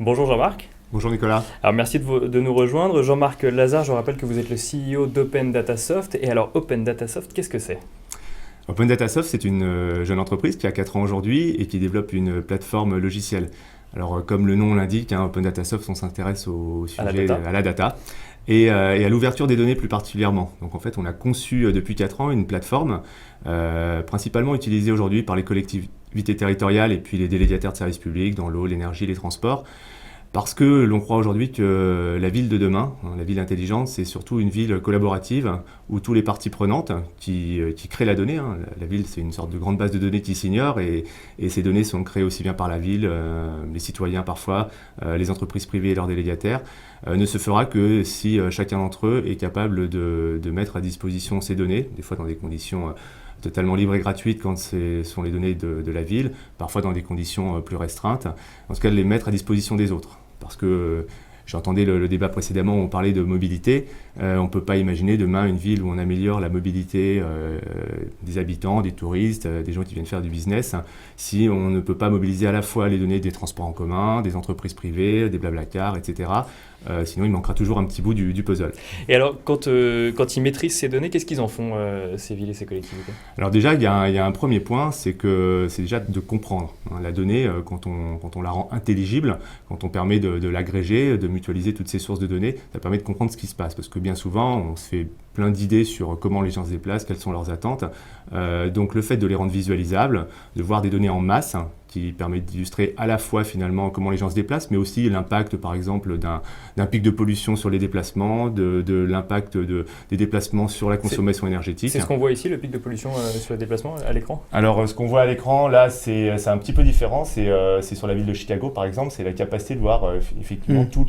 Bonjour Jean-Marc. Bonjour Nicolas. Alors merci de nous rejoindre. Jean-Marc Lazare, je rappelle que vous êtes le CEO d'Open Datasoft. Et alors Open Datasoft, qu'est-ce que c'est ? Open Datasoft, c'est une jeune entreprise qui a 4 ans aujourd'hui et qui développe une plateforme logicielle. Alors comme le nom l'indique, Open Datasoft, on s'intéresse au sujet à la data et à l'ouverture des données plus particulièrement. Donc en fait, on a conçu depuis 4 ans une plateforme principalement utilisée aujourd'hui par les collectivités territoriales et puis les délégataires de services publics dans l'eau, l'énergie, les transports. Parce que l'on croit aujourd'hui que la ville de demain, la ville intelligente, c'est surtout une ville collaborative où tous les parties prenantes qui créent la donnée. La ville, c'est une sorte de grande base de données qui s'ignore et ces données sont créées aussi bien par la ville, les citoyens parfois, les entreprises privées et leurs délégataires, ne se fera que si chacun d'entre eux est capable de mettre à disposition ces données, des fois dans des conditions totalement libres et gratuites quand ce sont les données de la ville, parfois dans des conditions plus restreintes, en tout cas de les mettre à disposition des autres. Parce que j'entendais le débat précédemment où on parlait de mobilité, on ne peut pas imaginer demain une ville où on améliore la mobilité des habitants, des touristes, des gens qui viennent faire du business, si on ne peut pas mobiliser à la fois les données des transports en commun, des entreprises privées, des blablacar, etc. Sinon, il manquera toujours un petit bout du puzzle. Et alors, quand ils maîtrisent ces données, qu'est-ce qu'ils en font, ces villes et ces collectivités ? Alors déjà, il y a un premier point, c'est déjà de comprendre. La donnée, quand on la rend intelligible, quand on permet de l'agréger, de mutualiser toutes ces sources de données, ça permet de comprendre ce qui se passe. Parce que bien souvent, on se fait plein d'idées sur comment les gens se déplacent, quelles sont leurs attentes. Donc le fait de les rendre visualisables, de voir des données en masse, qui permet d'illustrer à la fois finalement comment les gens se déplacent, mais aussi l'impact par exemple d'un pic de pollution sur les déplacements, de l'impact des déplacements sur la consommation énergétique. C'est ce qu'on voit ici, le pic de pollution sur les déplacements à l'écran ? Alors ce qu'on voit à l'écran là, c'est un petit peu différent, c'est sur la ville de Chicago par exemple, c'est la capacité de voir effectivement tous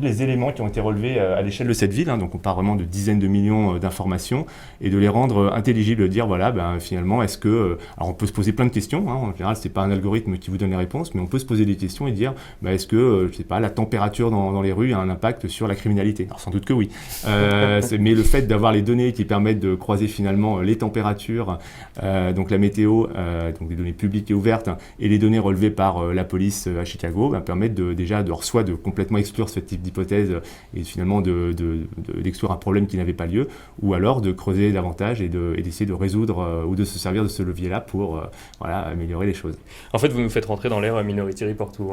les éléments qui ont été relevés à l'échelle de cette ville, donc on parle vraiment de dizaines de millions d'informations, et de les rendre intelligibles, de dire voilà, finalement, est-ce que... alors on peut se poser plein de questions, en général c'est pas un algorithme qui vous donne les réponses, mais on peut se poser des questions et dire est-ce que, je sais pas, la température dans les rues a un impact sur la criminalité ? Alors sans doute que oui, mais le fait d'avoir les données qui permettent de croiser finalement les températures, donc la météo, donc des données publiques et ouvertes, et les données relevées par la police à Chicago, permettent déjà soit de complètement exclure ce type d'hypothèse et finalement d'exclure un problème qui n'avait pas lieu, ou alors de creuser davantage et d'essayer de résoudre ou de se servir de ce levier-là pour améliorer les choses. En fait, vous nous faites rentrer dans l'ère Minority Report où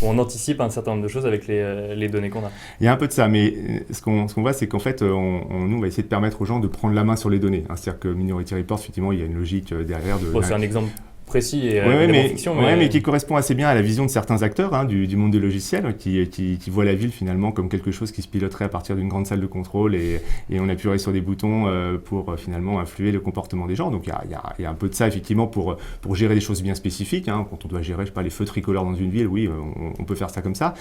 on anticipe un certain nombre de choses avec les données qu'on a. Il y a un peu de ça, mais ce qu'on voit, c'est qu'en fait, nous, on va essayer de permettre aux gens de prendre la main sur les données. C'est-à-dire que Minority Report, effectivement, il y a une logique derrière. C'est un exemple précis et fiction. Mais qui correspond assez bien à la vision de certains acteurs du monde des logiciels qui voient la ville finalement comme quelque chose qui se piloterait à partir d'une grande salle de contrôle et on appuierait sur des boutons pour finalement influer le comportement des gens. Donc il y a un peu de ça effectivement pour gérer des choses bien spécifiques. Quand on doit gérer, je sais pas, les feux tricolores dans une ville, oui, on peut faire ça comme ça.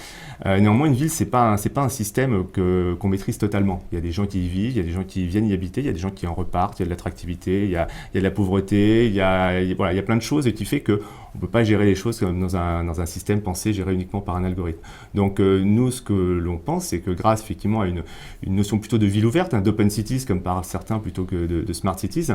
Néanmoins, une ville, c'est pas un système qu'on maîtrise totalement. Il y a des gens qui y vivent, il y a des gens qui viennent y habiter, il y a des gens qui en repartent, il y a de l'attractivité, il y a de la pauvreté, il y a plein de choses et qui fait qu'on ne peut pas gérer les choses comme dans un système pensé, géré uniquement par un algorithme. Donc nous, ce que l'on pense, c'est que grâce effectivement à une notion plutôt de ville ouverte, d'open cities comme par certains plutôt que de smart cities,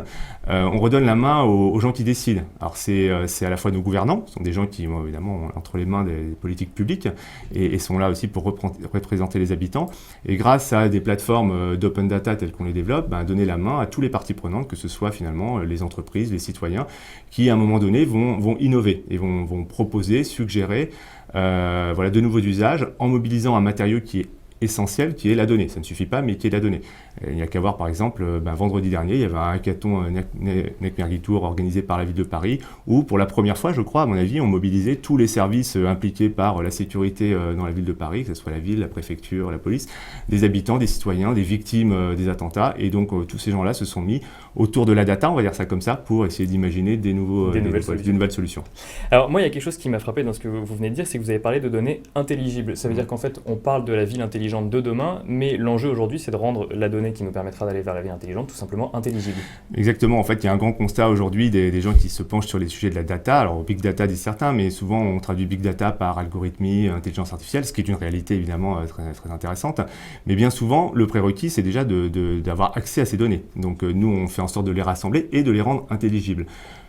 on redonne la main aux gens qui décident. Alors c'est à la fois nos gouvernants, ce sont des gens qui évidemment ont entre les mains des politiques publiques et sont là aussi pour représenter les habitants. Et grâce à des plateformes d'open data telles qu'on les développe, donner la main à tous les parties prenantes, que ce soit finalement les entreprises, les citoyens, qui à un moment donné vont innover et vont proposer, suggérer de nouveaux usages en mobilisant un matériau qui est essentiel, qui est la donnée. Ça ne suffit pas, mais qui est la donnée. Il n'y a qu'à voir, par exemple, vendredi dernier, il y avait un hackathon NEC Merguitour organisé par la ville de Paris, où pour la première fois, je crois, à mon avis, on mobilisait tous les services impliqués par la sécurité dans la ville de Paris, que ce soit la ville, la préfecture, la police, des habitants, des citoyens, des victimes des attentats. Et donc, tous ces gens-là se sont mis autour de la data, on va dire ça comme ça, pour essayer d'imaginer des nouvelles solutions. Alors, moi, il y a quelque chose qui m'a frappé dans ce que vous venez de dire, c'est que vous avez parlé de données intelligibles. Ça veut dire qu'en fait, on parle de la ville intelligente de demain, mais l'enjeu aujourd'hui, c'est de rendre la donnée qui nous permettra d'aller vers la ville intelligente tout simplement intelligible. Exactement. En fait, il y a un grand constat aujourd'hui des gens qui se penchent sur les sujets de la data. Alors, big data disent certains, mais souvent, on traduit big data par algorithmie, intelligence artificielle, ce qui est une réalité évidemment très, très intéressante. Mais bien souvent, le prérequis, c'est déjà d'avoir accès à ces données. Donc, nous, on fait en sorte de les rassembler et de les rendre intelligibles.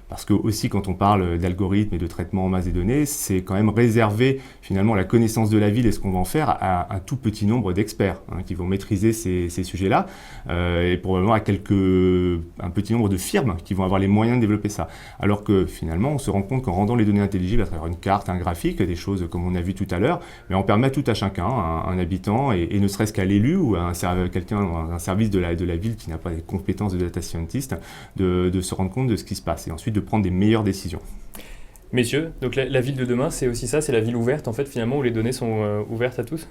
Parce que aussi, quand on parle d'algorithmes et de traitement en masse des données, c'est quand même réservé finalement la connaissance de la ville et ce qu'on va en faire à un tout petit nombre d'experts qui vont maîtriser ces sujets-là, et probablement à un petit nombre de firmes qui vont avoir les moyens de développer ça. Alors que finalement, on se rend compte qu'en rendant les données intelligibles à travers une carte, un graphique, des choses comme on a vu tout à l'heure, mais on permet à tout à chacun, un habitant, et ne serait-ce qu'à l'élu ou à un service de la ville qui n'a pas les compétences de data scientist, de se rendre compte de ce qui se passe et ensuite de prendre des meilleures décisions. Messieurs, donc la ville de demain, c'est aussi ça, c'est la ville ouverte en fait finalement où les données sont ouvertes à tous?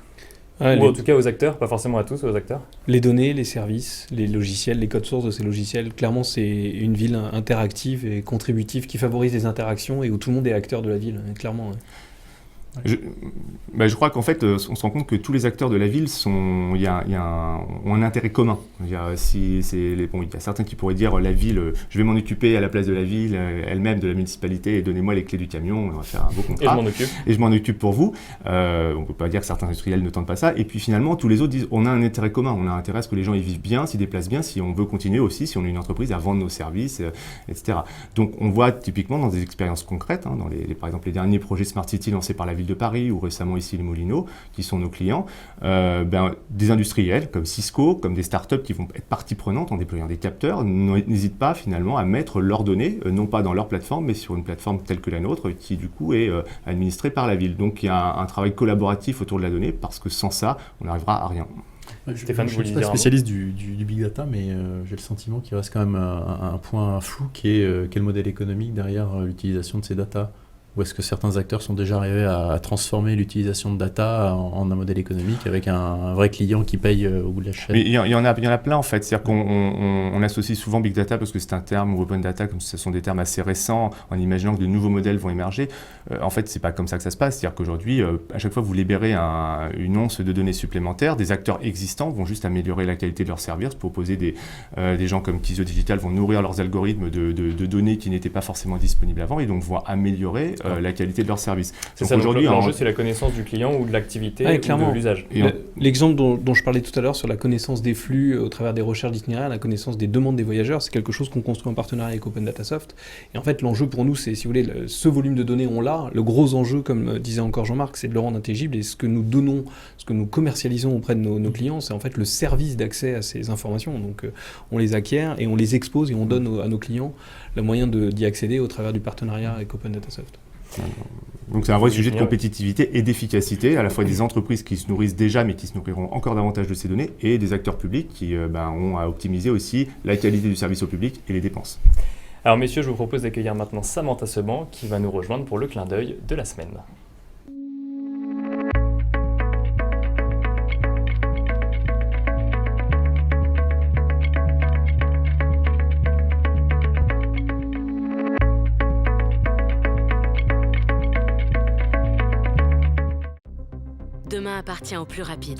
Ou en tout cas aux acteurs, pas forcément à tous, aux acteurs. Les données, les services, les logiciels, les codes sources de ces logiciels, clairement c'est une ville interactive et contributive qui favorise les interactions et où tout le monde est acteur de la ville, clairement. Je crois qu'en fait, on se rend compte que tous les acteurs de la ville ont un intérêt commun. Il y a certains qui pourraient dire la ville, je vais m'en occuper à la place de la ville elle-même, de la municipalité, et donnez-moi les clés du camion, on va faire un beau contrat. Et je m'en occupe pour vous. On ne peut pas dire que certains industriels ne tentent pas ça. Et puis finalement, tous les autres disent on a un intérêt commun, on a intérêt à ce que les gens y vivent bien, s'y déplacent bien, si on veut continuer aussi, si on est une entreprise, à vendre nos services, etc. Donc on voit typiquement dans des expériences concrètes, par exemple les derniers projets Smart City lancés par la ville de Paris ou récemment ici les Moulineaux, qui sont nos clients, des industriels comme Cisco, comme des startups qui vont être partie prenante en déployant des capteurs, n'hésitent pas finalement à mettre leurs données, non pas dans leur plateforme, mais sur une plateforme telle que la nôtre, qui du coup est administrée par la ville. Donc il y a un travail collaboratif autour de la donnée, parce que sans ça, on n'arrivera à rien. Stéphane, je ne suis pas spécialiste du big data, mais j'ai le sentiment qu'il reste quand même un point flou qui est quel modèle économique derrière l'utilisation de ces data. Ou est-ce que certains acteurs sont déjà arrivés à transformer l'utilisation de data en un modèle économique avec un vrai client qui paye au bout de la chaîne? Mais il y en a plein en fait. C'est-à-dire qu'on associe souvent big data parce que c'est un terme, ou open data, comme ce sont des termes assez récents, en imaginant que de nouveaux modèles vont émerger. En fait, c'est pas comme ça que ça se passe. C'est-à-dire qu'aujourd'hui, à chaque fois que vous libérez une once de données supplémentaires, des acteurs existants vont juste améliorer la qualité de leurs services, proposer des gens comme Tisio Digital vont nourrir leurs algorithmes de données qui n'étaient pas forcément disponibles avant et donc vont améliorer la qualité de leur service. C'est donc ça, aujourd'hui, l'enjeu, c'est la connaissance du client ou de l'activité ou de l'usage. L'exemple dont je parlais tout à l'heure sur la connaissance des flux au travers des recherches d'itinéraires, la connaissance des demandes des voyageurs, c'est quelque chose qu'on construit en partenariat avec Open Data Soft. Et en fait, l'enjeu pour nous, c'est, si vous voulez, ce volume de données, on l'a. Le gros enjeu, comme disait encore Jean-Marc, c'est de le rendre intelligible. Et ce que nous donnons, ce que nous commercialisons auprès de nos clients, c'est en fait le service d'accès à ces informations. Donc, on les acquiert et on les expose et on donne à nos clients le moyen d'y accéder au travers du partenariat avec Open Data Soft. Donc c'est un vrai sujet de compétitivité et d'efficacité, à la fois des entreprises qui se nourrissent déjà mais qui se nourriront encore davantage de ces données et des acteurs publics qui ont à optimiser aussi la qualité du service au public et les dépenses. Alors messieurs, je vous propose d'accueillir maintenant Samantha Seban qui va nous rejoindre pour le clin d'œil de la semaine. Demain appartient aux plus rapides.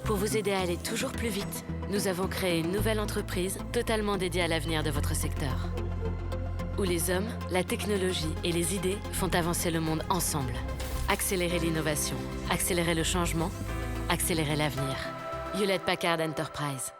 Pour vous aider à aller toujours plus vite, nous avons créé une nouvelle entreprise totalement dédiée à l'avenir de votre secteur. Où les hommes, la technologie et les idées font avancer le monde ensemble. Accélérer l'innovation, accélérer le changement, accélérer l'avenir. Hewlett Packard Enterprise.